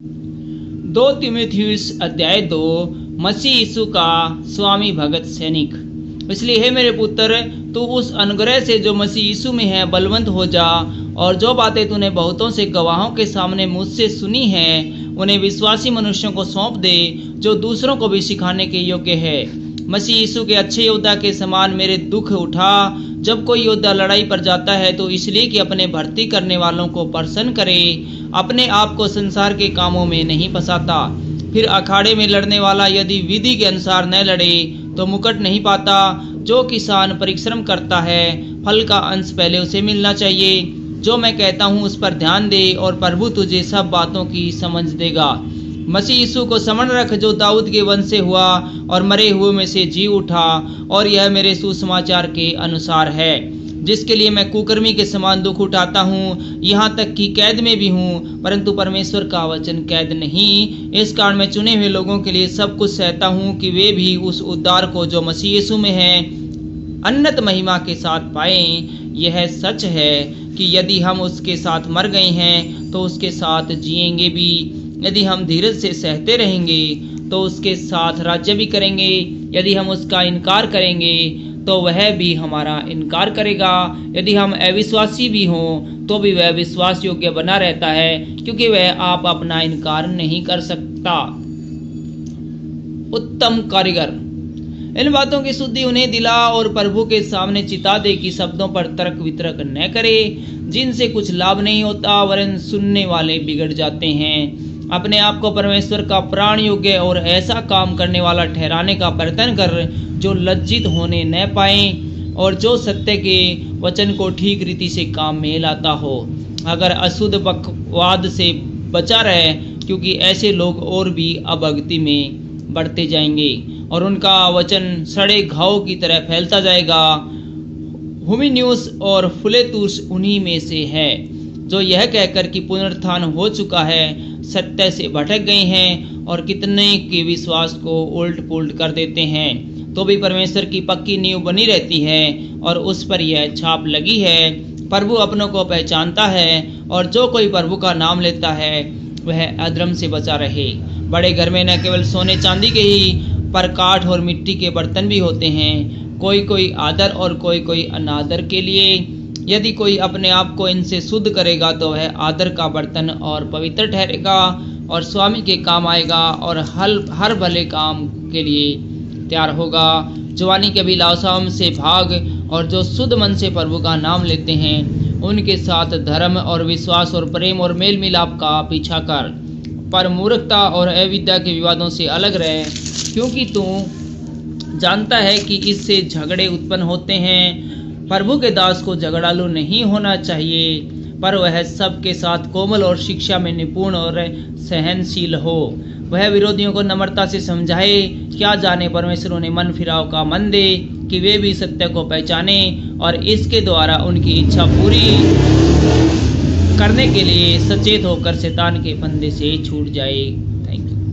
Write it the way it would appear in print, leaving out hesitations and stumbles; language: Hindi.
2 तीमुथियुस अध्याय 2 मसीह यीशु का स्वामी भगत सैनिक। इसलिए हे मेरे पुत्र, तू उस अनुग्रह से जो मसीह यीशु में है बलवंत हो जा, और जो बातें तूने बहुतों से गवाहों के सामने मुझसे सुनी हैं उन्हें विश्वासी मनुष्यों को सौंप दे, जो दूसरों को भी सिखाने के योग्य है। मसीह यीशु के अच्छे योद्धा के समान मेरे दुख उठा। जब कोई योद्धा लड़ाई पर जाता है तो इसलिए कि अपने भर्ती करने वालों को प्रसन्न करे, अपने आप को संसार के कामों में नहीं फंसाता। फिर अखाड़े में लड़ने वाला यदि विधि के अनुसार न लड़े तो मुकुट नहीं पाता। जो किसान परिश्रम करता है फल का अंश पहले उसे मिलना चाहिए। जो मैं कहता हूँ उस पर ध्यान दे, और प्रभु तुझे सब बातों की समझ देगा। मसीह यीशु को स्मरण रख, जो दाऊद के वंश से हुआ और मरे हुए में से जी उठा, और यह मेरे सुसमाचार के अनुसार है, जिसके लिए मैं कुकर्मी के समान दुख उठाता हूँ, यहाँ तक कि कैद में भी हूँ, परंतु परमेश्वर का वचन कैद नहीं। इस कारण मैं चुने हुए लोगों के लिए सब कुछ सहता हूँ, कि वे भी उस उद्धार को जो मसीह यीशु में है अनंत महिमा के साथ पाएं। यह सच है कि यदि हम उसके साथ मर गए हैं तो उसके साथ जिएंगे भी। यदि हम धीरज से सहते रहेंगे तो उसके साथ राज्य भी करेंगे। यदि हम उसका इनकार करेंगे तो वह भी हमारा इनकार करेगा। यदि हम अविश्वासी भी हों तो भी वह विश्वास योग्य बना रहता है, क्योंकि वह आप अपना इनकार नहीं कर सकता। उत्तम कारीगर। इन बातों की शुद्धि उन्हें दिला, और प्रभु के सामने चिता दे कि शब्दों पर तर्क वितर्क न करे, जिनसे कुछ लाभ नहीं होता, वरन सुनने वाले बिगड़ जाते हैं। अपने आप को परमेश्वर का प्राण योग्य और ऐसा काम करने वाला ठहराने का प्रयत्न कर, जो लज्जित होने न पाए, और जो सत्य के वचन को ठीक रीति से काम में लाता हो। अगर अशुद्ध बकवाद से बचा रहे, क्योंकि ऐसे लोग और भी अभक्ति में बढ़ते जाएंगे और उनका वचन सड़े घाव की तरह फैलता जाएगा। हुमिनियुस और फिलेतुस उन्हीं में से है, जो यह कहकर कि पुनरुत्थान हो चुका है सत्य से भटक गए हैं, और कितने के विश्वास को उल्ट पुल्ट कर देते हैं। तो भी परमेश्वर की पक्की नींव बनी रहती है, और उस पर यह छाप लगी है, प्रभु अपनों को पहचानता है, और जो कोई प्रभु का नाम लेता है वह अधर्म से बचा रहे। बड़े घर में न केवल सोने चांदी के ही, पर काठ और मिट्टी के बर्तन भी होते हैं, कोई कोई आदर और कोई कोई अनादर के लिए। यदि कोई अपने आप को इनसे शुद्ध करेगा तो वह आदर का बर्तन और पवित्र ठहरेगा, और स्वामी के काम आएगा, और हर भले काम के लिए तैयार होगा। जवानी के अभिलाषाओं से भाग, और जो शुद्ध मन से प्रभु का नाम लेते हैं उनके साथ धर्म और विश्वास और प्रेम और मेल मिलाप का पीछा कर। पर मूर्खता और अविद्या के विवादों से अलग रहे, क्योंकि तू जानता है कि इससे झगड़े उत्पन्न होते हैं। प्रभु के दास को झगड़ालू नहीं होना चाहिए, पर वह सबके साथ कोमल और शिक्षा में निपुण और सहनशील हो। वह विरोधियों को नम्रता से समझाए। क्या जाने परमेश्वर उन्हें मन फिराव का मन दे, कि वे भी सत्य को पहचाने, और इसके द्वारा उनकी इच्छा पूरी करने के लिए सचेत होकर शैतान के फंदे से छूट जाए।